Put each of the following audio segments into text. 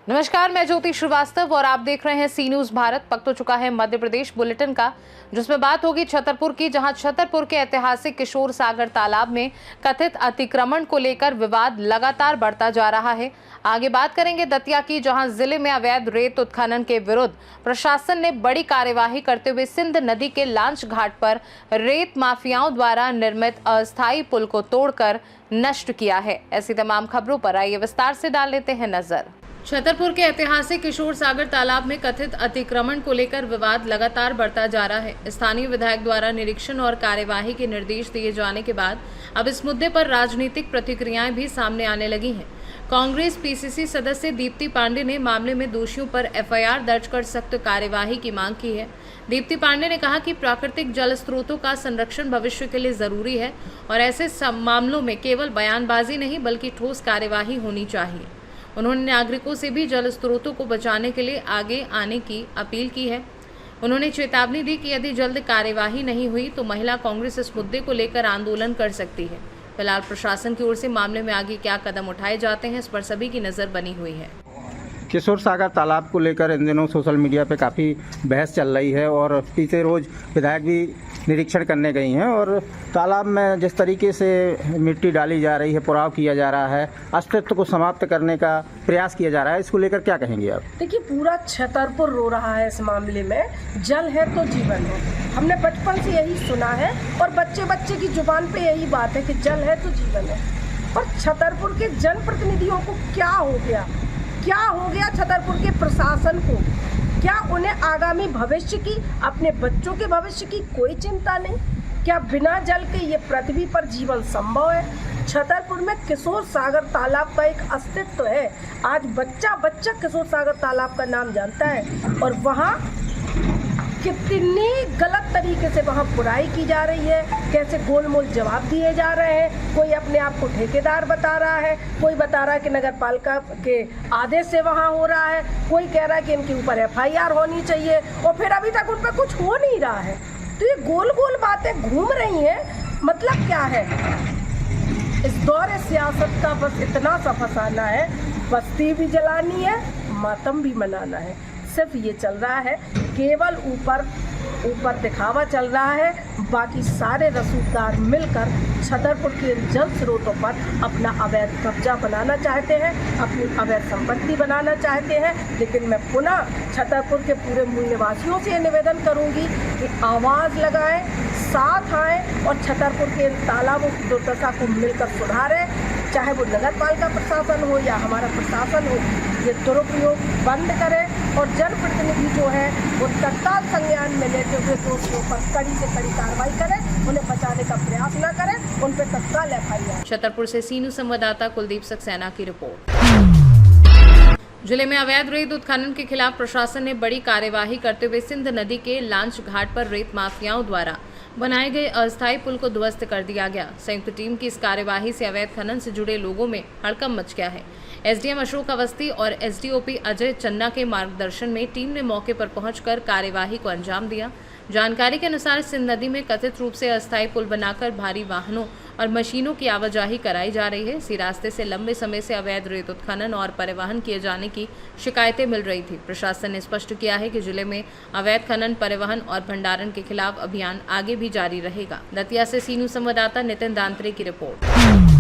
नमस्कार, मैं ज्योति श्रीवास्तव और आप देख रहे हैं सी न्यूज भारत। वक्त हो चुका है मध्य प्रदेश बुलेटिन का, जिसमें बात होगी छतरपुर की, जहां छतरपुर के ऐतिहासिक किशोर सागर तालाब में कथित अतिक्रमण को लेकर विवाद लगातार बढ़ता जा रहा है। आगे बात करेंगे दतिया की, जहां जिले में अवैध रेत उत्खनन के विरुद्ध प्रशासन ने बड़ी कार्यवाही करते हुए सिंध नदी के लांच घाट पर रेत माफियाओं द्वारा निर्मित अस्थायी पुल को तोड़कर नष्ट किया है। ऐसी तमाम खबरों पर आइए विस्तार से डाल लेते हैं नजर। छतरपुर के ऐतिहासिक किशोर सागर तालाब में कथित अतिक्रमण को लेकर विवाद लगातार बढ़ता जा रहा है। स्थानीय विधायक द्वारा निरीक्षण और कार्यवाही के निर्देश दिए जाने के बाद अब इस मुद्दे पर राजनीतिक प्रतिक्रियाएं भी सामने आने लगी हैं। कांग्रेस पीसीसी सदस्य दीप्ति पांडे ने मामले में दोषियों पर एफआईआर दर्ज कर सख्त कार्यवाही की मांग की है। दीप्ति पांडे ने कहा कि प्राकृतिक जल स्रोतों का संरक्षण भविष्य के लिए जरूरी है और ऐसे मामलों में केवल बयानबाजी नहीं बल्कि ठोस कार्यवाही होनी चाहिए। उन्होंने नागरिकों से भी जल स्रोतों को बचाने के लिए आगे आने की अपील की है। उन्होंने चेतावनी दी कि यदि जल्द कार्यवाही नहीं हुई तो महिला कांग्रेस इस मुद्दे को लेकर आंदोलन कर सकती है। फिलहाल प्रशासन की ओर से मामले में आगे क्या कदम उठाए जाते हैं, इस पर सभी की नज़र बनी हुई है। किशोर सागर तालाब को लेकर इन दिनों सोशल मीडिया पे काफ़ी बहस चल रही है और बीते रोज़ विधायक भी निरीक्षण करने गई हैं और तालाब में जिस तरीके से मिट्टी डाली जा रही है, पुराव किया जा रहा है, अस्तित्व को समाप्त करने का प्रयास किया जा रहा है, इसको लेकर क्या कहेंगे आप? देखिए, पूरा छतरपुर रो रहा है इस मामले में। जल है तो जीवन है, हमने बचपन से यही सुना है और बच्चे बच्चे की जुबान पे यही बात है कि जल है तो जीवन है। और छतरपुर के जनप्रतिनिधियों को क्या हो गया छतरपुर के प्रशासन को? क्या उन्हें आगामी भविष्य की, अपने बच्चों के भविष्य की कोई चिंता नहीं? क्या बिना जल के ये पृथ्वी पर जीवन संभव है? छतरपुर में किशोर सागर तालाब का एक अस्तित्व है। आज बच्चा बच्चा किशोर सागर तालाब का नाम जानता है और वहाँ कितनी गलत तरीके से वहाँ बुराई की जा रही है, कैसे गोलमोल जवाब दिए जा रहे हैं। कोई अपने आप को ठेकेदार बता रहा है, कोई बता रहा है कि नगर पालिका के आदेश से वहाँ हो रहा है, कोई कह रहा है कि इनके ऊपर एफआईआर होनी चाहिए और फिर अभी तक उन पर कुछ हो नहीं रहा है। तो ये गोल गोल बातें घूम रही हैं। मतलब क्या है? इस दौरे सियासत का बस इतना सा फसाना है, बस्ती भी जलानी है, मातम भी मनाना है। सिर्फ ये चल रहा है, केवल ऊपर दिखावा चल रहा है। बाकी सारे रसूखदार मिलकर छतरपुर के जल स्रोतों पर अपना अवैध कब्जा बनाना चाहते हैं, अपनी अवैध संपत्ति बनाना चाहते हैं। लेकिन मैं पुनः छतरपुर के पूरे मूल निवासियों से निवेदन करूंगी कि आवाज़ लगाएं, साथ आएं और छतरपुर के तालाबों की दुर्दशा को मिलकर सुधारें। चाहे वो नगर पालिका प्रशासन हो या हमारा प्रशासन हो, ये दुरुपयोग बंद करें और जनप्रतिनिधि जो है वो तत्काल संज्ञान में लेते हुए दोषियों पर कड़ी से कड़ी कार्रवाई करें, उन्हें बचाने का प्रयास न करें, उन पर तत्काल एफआईआर। छतरपुर से सी न्यूज संवाददाता कुलदीप सक्सेना की रिपोर्ट। जिले में अवैध रेत उत्खनन के खिलाफ प्रशासन ने बड़ी कार्यवाही करते हुए सिंध नदी के लांच घाट पर रेत माफियाओं द्वारा बनाए गए अस्थायी पुल को ध्वस्त कर दिया गया। संयुक्त टीम की इस कार्यवाही से अवैध खनन से जुड़े लोगों में हड़कंप मच गया है। एसडीएम अशोक अवस्थी और एसडीओपी अजय चन्ना के मार्गदर्शन में टीम ने मौके पर पहुंचकर कार्यवाही को अंजाम दिया। जानकारी के अनुसार सिंध नदी में कथित रूप से अस्थायी पुल बनाकर भारी वाहनों और मशीनों की आवाजाही कराई जा रही है। इसी रास्ते से लंबे समय से अवैध रेत उत्खनन और परिवहन किए जाने की शिकायतें मिल रही थी। प्रशासन ने स्पष्ट किया है कि जिले में अवैध खनन, परिवहन और भंडारण के खिलाफ अभियान आगे भी जारी रहेगा। दतिया से सी न्यूज संवाददाता नितिन दांत्रे की रिपोर्ट।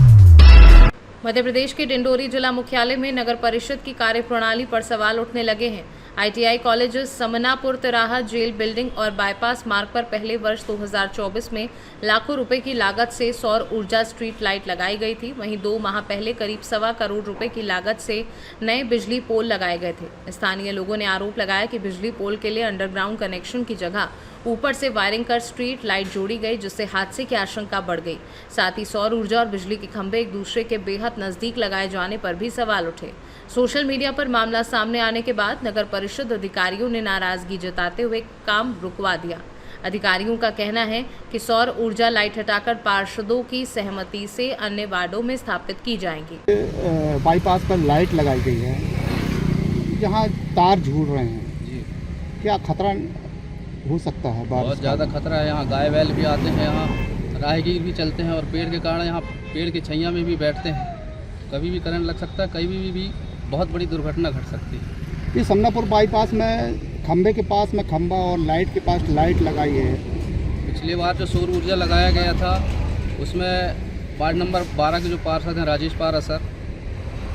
मध्य प्रदेश के डिंडोरी जिला मुख्यालय में नगर परिषद की कार्यप्रणाली पर सवाल उठने लगे हैं। आईटीआई कॉलेज, समनापुर तिराहा, जेल बिल्डिंग और बाईपास मार्ग पर पहले वर्ष 2024 में लाखों रुपए की लागत से सौर ऊर्जा स्ट्रीट लाइट लगाई गई थी। वहीं 2 माह पहले करीब 1.25 करोड़ रुपए की लागत से नए बिजली पोल लगाए गए थे। स्थानीय लोगों ने आरोप लगाया कि बिजली पोल के लिए अंडरग्राउंड कनेक्शन की जगह ऊपर से वायरिंग कर स्ट्रीट लाइट जोड़ी गई, जिससे हादसे की आशंका बढ़ गई। साथ ही सौर ऊर्जा और बिजली के खंभे एक दूसरे के बेहद नजदीक लगाए जाने पर भी सवाल उठे। सोशल मीडिया पर मामला सामने आने के बाद नगर परिषद अधिकारियों ने नाराजगी जताते हुए काम रुकवा दिया। अधिकारियों का कहना है कि सौर ऊर्जा लाइट हटाकर पार्षदों की सहमति से अन्य वार्डों में स्थापित की जाएंगी। बाईपास पर लाइट लगाई गई है, जहां तार झूल रहे हैं जी, क्या खतरा हो सकता है? बहुत ज़्यादा खतरा है। यहाँ गाय बैल भी आते हैं, यहाँ राहगीर भी चलते हैं और पेड़ के कारण यहाँ पेड़ की छैया में भी बैठते हैं। कभी भी करंट लग सकता है, कभी भी बहुत बड़ी दुर्घटना घट सकती है। ये समनापुर बाईपास में खंबे के पास में खंबा और लाइट के पास लाइट लगाई है। पिछली बार जो सौर ऊर्जा लगाया गया था उसमें वार्ड नंबर 12 के जो पार्षद हैं राजेश पारा सर,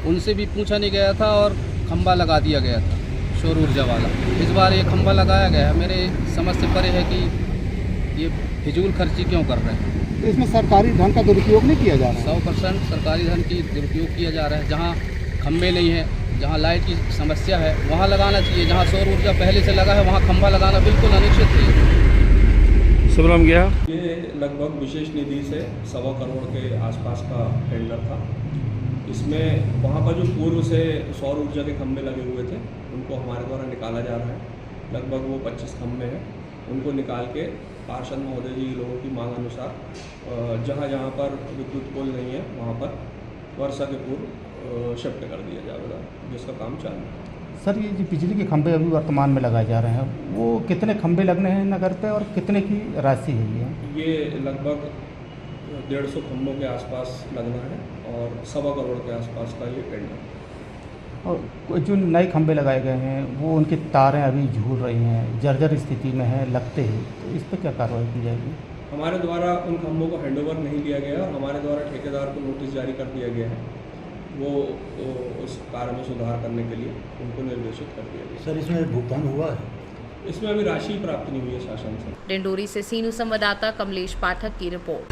उनसे भी पूछा नहीं गया था और खंबा लगा दिया गया था सौर ऊर्जा वाला। इस बार ये खंबा लगाया गया है, मेरे समझ से परे है कि ये फिजूल खर्ची क्यों कर रहे हैं। तो इसमें सरकारी धन का दुरुपयोग नहीं किया जा रहा है। 100% सरकारी धन की दुरुपयोग किया जा रहा है। जहाँ खंबे नहीं है, जहाँ लाइट की समस्या है, वहाँ लगाना चाहिए। जहाँ सौर ऊर्जा पहले से लगा है वहाँ खंबा लगाना बिल्कुल अनुचित है। शुभम गया ये लगभग विशेष निधि से 1.25 करोड़ के आसपास का टेंडर था। इसमें वहाँ पर जो पूर्व से सौर ऊर्जा के खंभे लगे हुए थे उनको हमारे द्वारा निकाला जा रहा है। लगभग वो 25 खंभे हैं, उनको निकाल के पार्षद महोदय जी लोगों की मांग अनुसार जहाँ जहाँ पर विद्युत पोल नहीं है वहाँ पर वर्षा के पूर्व शिफ्ट कर दिया जाएगा, जिसका काम चालू है। सर, ये जो बिजली के खंभे अभी वर्तमान में लगाए जा रहे हैं, वो कितने खंभे लगने हैं नगर पे और कितने की राशि है ये लगभग 150 खंभों के आसपास लगना है और 1.25 करोड़ के आसपास का ये टेंडर। और जो नए खंभे लगाए गए हैं वो उनकी तारें अभी झूल रही हैं, जर्जर स्थिति में है लगते ही, तो इस पर क्या कार्रवाई की जाएगी? हमारे द्वारा उन खंभों को हैंडओवर नहीं लिया गया और हमारे द्वारा ठेकेदार को नोटिस जारी कर दिया गया है। वो उस कार्य में सुधार करने के लिए उनको निर्देशित कर दिया गया। सर, इसमें भुगतान हुआ है? इसमें अभी राशि प्राप्त नहीं हुई है शासन से। डिंडोरी से सीनू संवाददाता कमलेश पाठक की रिपोर्ट।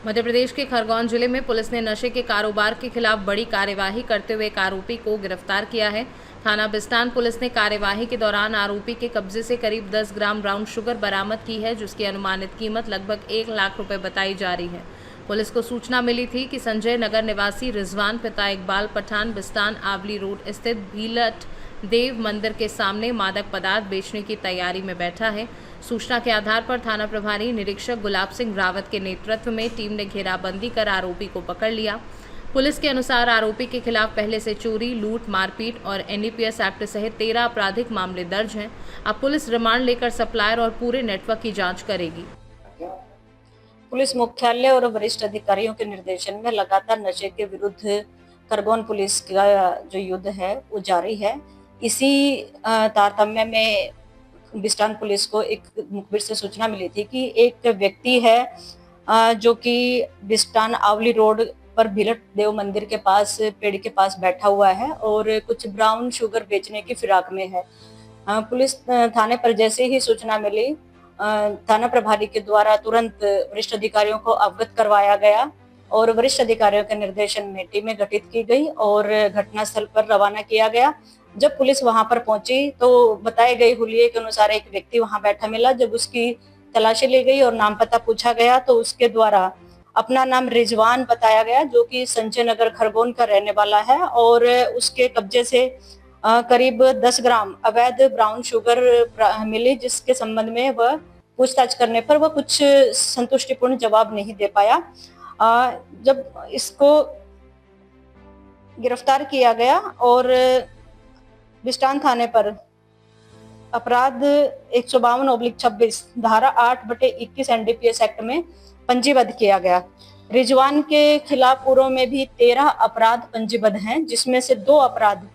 मध्य प्रदेश के खरगोन जिले में पुलिस ने नशे के कारोबार के खिलाफ बड़ी कार्यवाही करते हुए एक आरोपी को गिरफ्तार किया है। थाना बिस्तान पुलिस ने कार्यवाही के दौरान आरोपी के कब्जे से करीब 10 ग्राम ब्राउन शुगर बरामद की है, जिसकी अनुमानित कीमत लगभग 1 लाख रुपए बताई जा रही है। पुलिस को सूचना मिली थी कि संजय नगर निवासी रिजवान पिता इकबाल पठान बिस्तान आवली रोड स्थित भीलट देव मंदिर के सामने मादक पदार्थ बेचने की तैयारी में बैठा है। सूचना के आधार पर थाना प्रभारी निरीक्षक गुलाब सिंह रावत के नेतृत्व में टीम ने घेराबंदी कर आरोपी को पकड़ लिया। पुलिस के अनुसार आरोपी के खिलाफ पहले से चोरी, लूट, मारपीट और NDPS एक्ट सहित 13 आपराधिक मामले दर्ज हैं। अब पुलिस रिमांड लेकर सप्लायर और पूरे नेटवर्क की जांच करेगी। पुलिस मुख्यालय और वरिष्ठ अधिकारियों के निर्देशन में लगातार नशे के विरुद्ध खरगोन पुलिस का जो युद्ध है वो जारी है। इसी तारतम्य में बिस्तान पुलिस को एक मुखबिर से सूचना मिली थी कि एक व्यक्ति है जो कि बिस्तान आवली रोड पर भीलट देव मंदिर के पास पेड़ के पास बैठा हुआ है और कुछ ब्राउन शुगर बेचने की फिराक में है। पुलिस थाने पर जैसे ही सूचना मिली, थाना प्रभारी के द्वारा तुरंत वरिष्ठ अधिकारियों को अवगत करवाया गया और वरिष्ठ अधिकारियों के निर्देशन में टीमें गठित की गई और घटनास्थल पर रवाना किया गया। जब पुलिस वहां पर पहुंची तो बताए गए हुलिये के अनुसार एक व्यक्ति वहां बैठा मिला। जब उसकी तलाशी ली गई और नाम पता पूछा गया तो उसके द्वारा अपना नाम रिजवान बताया गया, जो कि संजय नगर खरगोन का रहने वाला है और उसके कब्जे से करीब 10 ग्राम अवैध ब्राउन शुगर मिली, जिसके संबंध में वह पूछताछ करने पर वह कुछ संतुष्टिपूर्ण जवाब नहीं दे पाया। जब इसको गिरफ्तार किया गया और बिस्तान थाने पर अपराध 152/26 धारा 8/21 NDPS एक्ट में पंजीबद्ध किया गया। रिजवान के खिलाफ पूर्व में भी 13 अपराध पंजीबद्ध हैं, जिसमें से 2 अपराध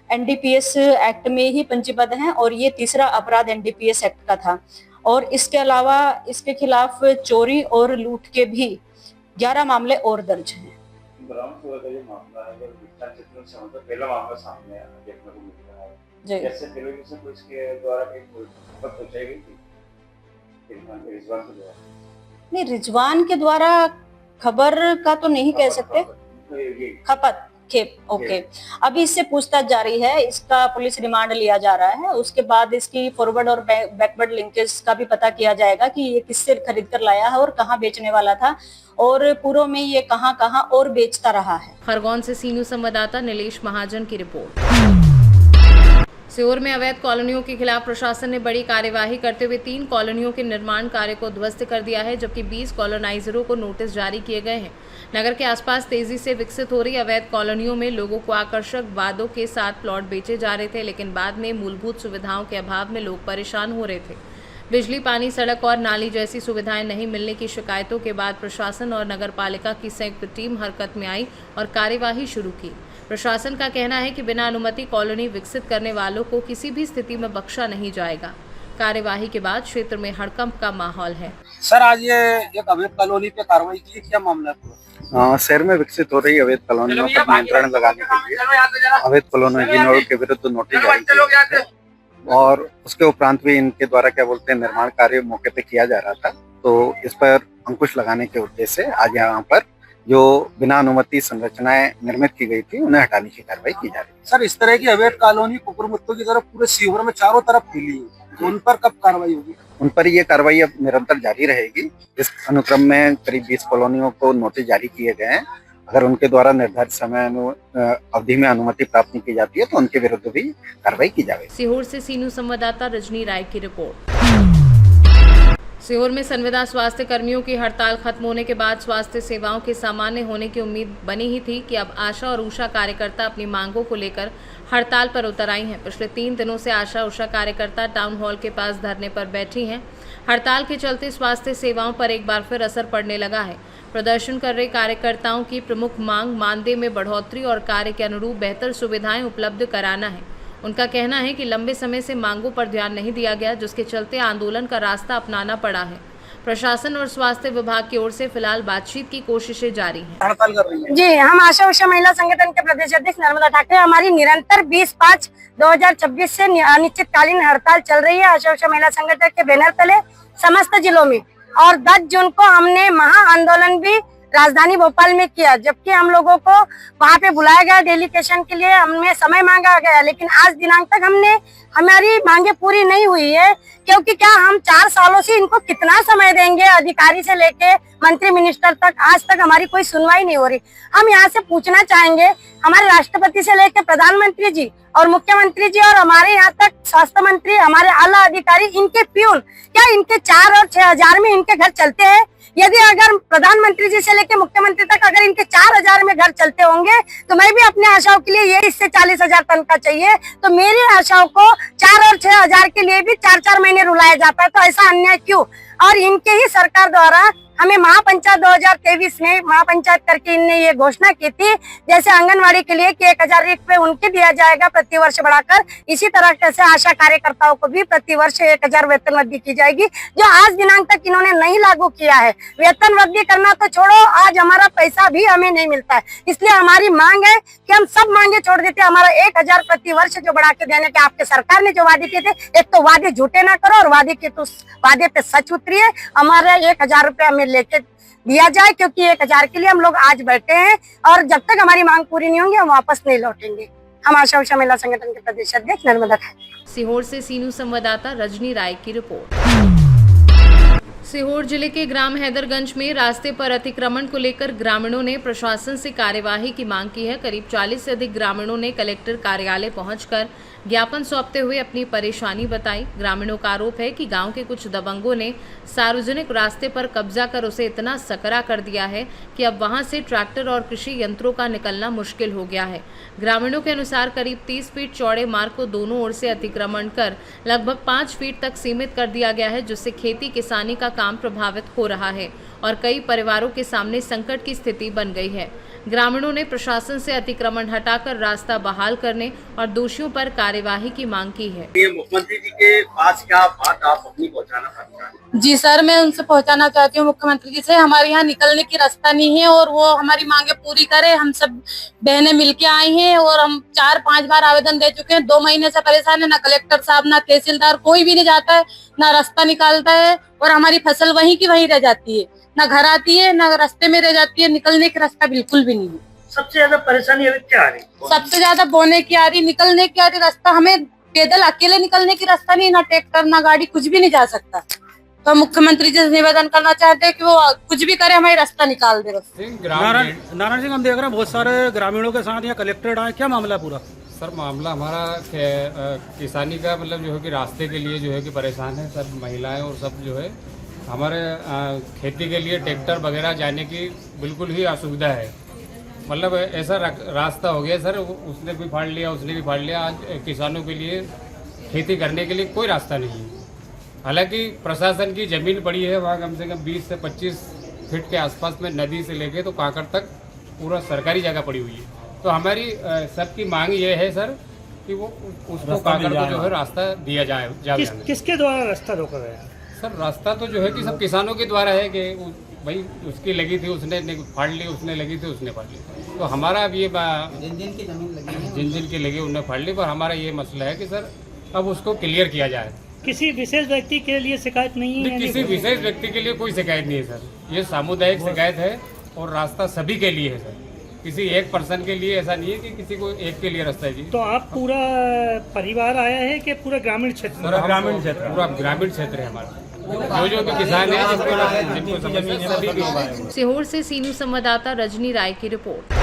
NDPS एक्ट में ही पंजीबद्ध हैं और ये तीसरा अपराध NDPS एक्ट का था। और इसके अलावा इसके खिलाफ चोरी और लूट के भी 11 मामले और दर्ज हैं। ब्राउन शुगर का जो मामला है, पहला मामला सामने देखने को मिलता है। जी। जैसे टेलीविजन को इसके द्वारा खबर पहुंचाई गई थी रिजवान के द्वारा? नहीं, रिजवान के द्वारा खबर का तो नहीं कह सकते, खपत खेप। ओके, अभी इससे पूछताछ जारी है, इसका पुलिस रिमांड लिया जा रहा है। उसके बाद इसकी फॉरवर्ड और बैकवर्ड लिंकेज का भी पता किया जाएगा कि ये किससे खरीद कर लाया है और कहाँ बेचने वाला था और पूर्व में ये कहाँ कहाँ और बेचता रहा है। खरगोन से सीनू संवाददाता नीलेश महाजन की रिपोर्ट। सीहोर में अवैध कॉलोनियों के खिलाफ प्रशासन ने बड़ी कार्यवाही करते हुए 3 कॉलोनियों के निर्माण कार्य को ध्वस्त कर दिया है, जबकि 20 कॉलोनाइजरों को नोटिस जारी किए गए हैं। नगर के आसपास तेजी से विकसित हो रही अवैध कॉलोनियों में लोगों को आकर्षक वादों के साथ प्लॉट बेचे जा रहे थे, लेकिन बाद में मूलभूत सुविधाओं के अभाव में लोग परेशान हो रहे थे। बिजली, पानी, सड़क और नाली जैसी सुविधाएं नहीं मिलने की शिकायतों के बाद प्रशासन और नगर पालिका की संयुक्त टीम हरकत में आई और कार्यवाही शुरू की। प्रशासन का कहना है कि बिना अनुमति कॉलोनी विकसित करने वालों को किसी भी स्थिति में बख्शा नहीं जाएगा। कार्यवाही के बाद क्षेत्र में हड़कंप का माहौल है। सर, आज ये एक अवैध कॉलोनी पे कार्रवाई की, क्या मामला है? शहर में विकसित हो रही अवैध कॉलोनियों पर नियंत्रण लगाने के लिए अवैध कॉलोनियों के विरुद्ध नोटिस जारी किया और उसके उपरांत भी इनके द्वारा क्या बोलते हैं निर्माण कार्य मौके पे किया जा रहा था, तो इस पर अंकुश लगाने के उद्देश्य से आज यहाँ पर जो बिना अनुमति संरचनाएं निर्मित की गई थी उन्हें हटाने की कार्रवाई की जा रही है। सर, इस तरह की अवैध कॉलोनी कुकुरमुत्तों की तरफ पूरे सीहोर में चारों तरफ फैली है, तो उन पर कब कार्रवाई होगी? उन पर ये कार्रवाई अब निरंतर जारी रहेगी। इस अनुक्रम में करीब 20 कॉलोनियों को नोटिस जारी किए गए हैं। अगर उनके द्वारा निर्धारित समय अवधि में अनुमति प्राप्त नहीं की जाती है तो उनके विरुद्ध भी कार्रवाई की जाएगी। सीहोर से सीनू संवाददाता रजनी राय की रिपोर्ट। सीहोर में संविदा स्वास्थ्य कर्मियों की हड़ताल खत्म होने के बाद स्वास्थ्य सेवाओं के सामान्य होने की उम्मीद बनी ही थी कि अब आशा और उषा कार्यकर्ता अपनी मांगों को लेकर हड़ताल पर उतर आई हैं। पिछले 3 दिनों से आशा उषा कार्यकर्ता टाउन हॉल के पास धरने पर बैठी हैं। हड़ताल के चलते स्वास्थ्य सेवाओं पर एक बार फिर असर पड़ने लगा है। प्रदर्शन कर रहे कार्यकर्ताओं की प्रमुख मांग मानदेय में बढ़ोतरी और कार्य के अनुरूप बेहतर सुविधाएं उपलब्ध कराना है। उनका कहना है कि लंबे समय से मांगों पर ध्यान नहीं दिया गया, जिसके चलते आंदोलन का रास्ता अपनाना पड़ा है। प्रशासन और स्वास्थ्य विभाग की ओर से फिलहाल बातचीत की कोशिशें जारी हैं। हड़ताल कर रही है जी, हम आशा उषा महिला संगठन के प्रदेश अध्यक्ष नर्मदा ठाकरे, हमारी निरंतर 20/5/2026 से अनिश्चितकालीन हड़ताल चल रही है। आशा उषा महिला संगठन के बैनर तले समस्त जिलों में, और 10 जून को हमने महा आंदोलन भी राजधानी भोपाल में किया, जबकि हम लोगों को वहां पे बुलाया गया डेलीगेशन के लिए, हमें समय मांगा गया, लेकिन आज दिनांक तक हमारी मांगे पूरी नहीं हुई है। क्योंकि क्या हम 4 सालों से इनको कितना समय देंगे? अधिकारी से लेके मंत्री मिनिस्टर तक आज तक हमारी कोई सुनवाई नहीं हो रही। हम यहाँ से पूछना चाहेंगे, हमारे राष्ट्रपति से लेके प्रधानमंत्री जी और मुख्यमंत्री जी और हमारे यहाँ तक स्वास्थ्य मंत्री, हमारे आला अधिकारी, इनके प्यून, क्या इनके 4 और 6 हजार में इनके घर चलते हैं? यदि अगर प्रधानमंत्री जी से लेके मुख्यमंत्री तक अगर इनके 4,000 में घर चलते होंगे, तो मैं भी अपने आशाओं के लिए ये इससे 40,000 तनख्वाह चाहिए। तो मेरी आशाओं को 4 और 6 हजार के लिए भी 4-4 महीने रुलाया जाता है, तो ऐसा अन्याय क्यों? और इनके ही सरकार द्वारा हमें महापंचायत 2023 में महापंचायत करके इनने ये घोषणा की थी, जैसे आंगनवाड़ी के लिए कि 1,000 रुपए उनके दिया जाएगा प्रति वर्ष बढ़ाकर, इसी तरह से आशा कार्यकर्ताओं को भी प्रति वर्ष 1,000 वेतन वृद्धि की जाएगी, जो आज दिनांक तक इन्होंने नहीं लागू किया है। वेतन वृद्धि करना तो छोड़ो, आज हमारा पैसा भी हमें नहीं मिलता है। इसलिए हमारी मांग है कि हम सब मांगे छोड़ देते, हमारा 1,000 प्रति वर्ष जो बढ़ा के देने के आपके सरकार ने जो वादे किए थे, एक तो वादे झूठे ना करो और वादे के तो वादे पे सच उतरिए। हमारा 1,000 रुपये हमें लेके दिया जाए, क्योंकि 1,000 के लिए हम लोग आज बैठे हैं और जब तक हमारी मांग पूरी नहीं होंगी हम वापस नहीं लौटेंगे। हम आशा उषा महिला संगठन के प्रदेश अध्यक्ष नर्मदा ठाकरे। सीहोर से सीनू संवाददाता रजनी राय की रिपोर्ट। सीहोर जिले के ग्राम हैदरगंज में रास्ते पर अतिक्रमण को लेकर ग्रामीणों ने प्रशासन से कार्यवाही की मांग की है। करीब 40 से अधिक ग्रामीणों ने कलेक्टर कार्यालय पहुंचकर ज्ञापन सौंपते हुए अपनी परेशानी बताई। ग्रामीणों का आरोप है कि गांव के कुछ दबंगों ने सार्वजनिक रास्ते पर कब्जा कर उसे इतना सकरा कर दिया है कि अब वहां से ट्रैक्टर और कृषि यंत्रों का निकलना मुश्किल हो गया है। ग्रामीणों के अनुसार करीब 30 फीट चौड़े मार्ग को दोनों ओर से अतिक्रमण कर लगभग 5 फीट तक सीमित कर दिया गया है, जिससे खेती किसानी का काम प्रभावित हो रहा है और कई परिवारों के सामने संकट की स्थिति बन गई है। ग्रामीणों ने प्रशासन से अतिक्रमण हटाकर रास्ता बहाल करने और दोषियों पर कार्यवाही की मांग की है। मुख्यमंत्री जी के पास क्या बात आप अपनी पहुंचाना चाहते हैं? जी सर, मैं उनसे पहुंचाना चाहती हूँ मुख्यमंत्री जी से, हमारे यहाँ निकलने की रास्ता नहीं है और वो हमारी मांगे पूरी करे। हम सब बहनें मिलके आई हैं और हम 4-5 बार आवेदन दे चुके हैं। 2 महीने से परेशान है, ना कलेक्टर साहब ना तहसीलदार कोई भी नहीं जाता है, ना रास्ता निकालता है और हमारी फसल वहीं की वहीं रह जाती है, ना घर आती है ना रास्ते में रह जाती है, निकलने का रास्ता बिल्कुल भी नहीं है। सबसे ज्यादा परेशानी अभी क्या आ रही? सबसे ज्यादा बोने की आ रही, निकलने की आ रही रास्ता, हमें पैदल अकेले निकलने की रास्ता नहीं, ना ट्रैक्टर ना गाड़ी कुछ भी नहीं जा सकता। तो मुख्यमंत्री जी से निवेदन करना चाहते हैं कि वो कुछ भी करे, हमारी रास्ता निकाल दे। नारायण सिंह, हम देख रहे हैं बहुत सारे ग्रामीणों के साथ यहाँ कलेक्टेड आए, क्या मामला है पूरा? सर, मामला हमारा किसानी का मतलब जो है कि रास्ते के लिए जो है कि परेशान है सब महिलाएं और सब जो है हमारे खेती के लिए ट्रैक्टर वगैरह जाने की बिल्कुल ही असुविधा है। मतलब ऐसा रास्ता हो गया सर, उसने भी फाड़ लिया उसने भी फाड़ लिया। आज किसानों के लिए खेती करने के लिए कोई रास्ता नहीं है। हालांकि प्रशासन की ज़मीन पड़ी है वहाँ, कम से कम 20 से 25 फीट के आसपास में नदी से लेके तो कांकड़ तक पूरा सरकारी जगह पड़ी हुई है। तो हमारी सबकी मांग ये है सर कि वो उसको काकर को जो है रास्ता दिया जाए। किसके द्वारा रास्ता रोका गया? सर रास्ता तो जो है कि सब किसानों के द्वारा है कि भाई उसकी लगी थी उसने फाड़ ली, उसने लगी थी उसने फाड़ ली। तो हमारा अब ये जिन की लगी उन्हें फाड़ ली, पर हमारा ये मसला है कि सर अब उसको क्लियर किया जाए। किसी विशेष व्यक्ति के लिए शिकायत नहीं है? किसी विशेष व्यक्ति के लिए कोई शिकायत नहीं है सर, ये सामुदायिक शिकायत है और रास्ता सभी के लिए है सर, किसी एक पर्सन के लिए ऐसा नहीं है कि किसी को एक के लिए रास्ता है जी। तो आप पूरा परिवार आया है कि पूरा ग्रामीण क्षेत्र? पूरा ग्रामीण क्षेत्र है हमारा, जो भी किसान है जिनको समस्या सभी। सीहोर से सी न्यूज संवाददाता रजनी राय की रिपोर्ट।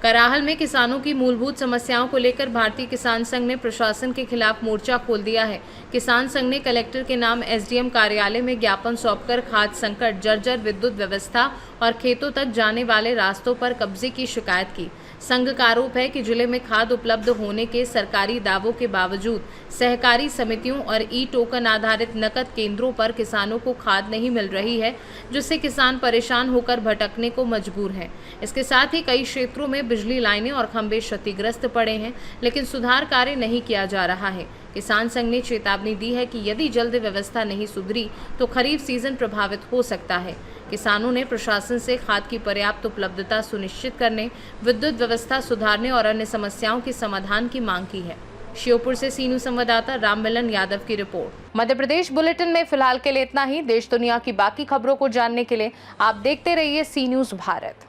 कराहल में किसानों की मूलभूत समस्याओं को लेकर भारतीय किसान संघ ने प्रशासन के खिलाफ मोर्चा खोल दिया है। किसान संघ ने कलेक्टर के नाम एसडीएम कार्यालय में ज्ञापन सौंपकर खाद्य संकट, जर्जर विद्युत व्यवस्था और खेतों तक जाने वाले रास्तों पर कब्जे की शिकायत की। संघ का आरोप है कि जिले में खाद उपलब्ध होने के सरकारी दावों के बावजूद सहकारी समितियों और ई टोकन आधारित नकद केंद्रों पर किसानों को खाद नहीं मिल रही है, जिससे किसान परेशान होकर भटकने को मजबूर हैं। इसके साथ ही कई क्षेत्रों में बिजली लाइनें और खंभे क्षतिग्रस्त पड़े हैं, लेकिन सुधार कार्य नहीं किया जा रहा है। किसान संघ ने चेतावनी दी है कि यदि जल्द व्यवस्था नहीं सुधरी तो खरीफ सीजन प्रभावित हो सकता है। किसानों ने प्रशासन से खाद की पर्याप्त उपलब्धता सुनिश्चित करने, विद्युत व्यवस्था सुधारने और अन्य समस्याओं के समाधान की मांग की है। श्योपुर से सी न्यूज संवाददाता राममिलन यादव की रिपोर्ट। मध्य प्रदेश बुलेटिन में फिलहाल के लिए इतना ही। देश दुनिया की बाकी खबरों को जानने के लिए आप देखते रहिए सी न्यूज भारत।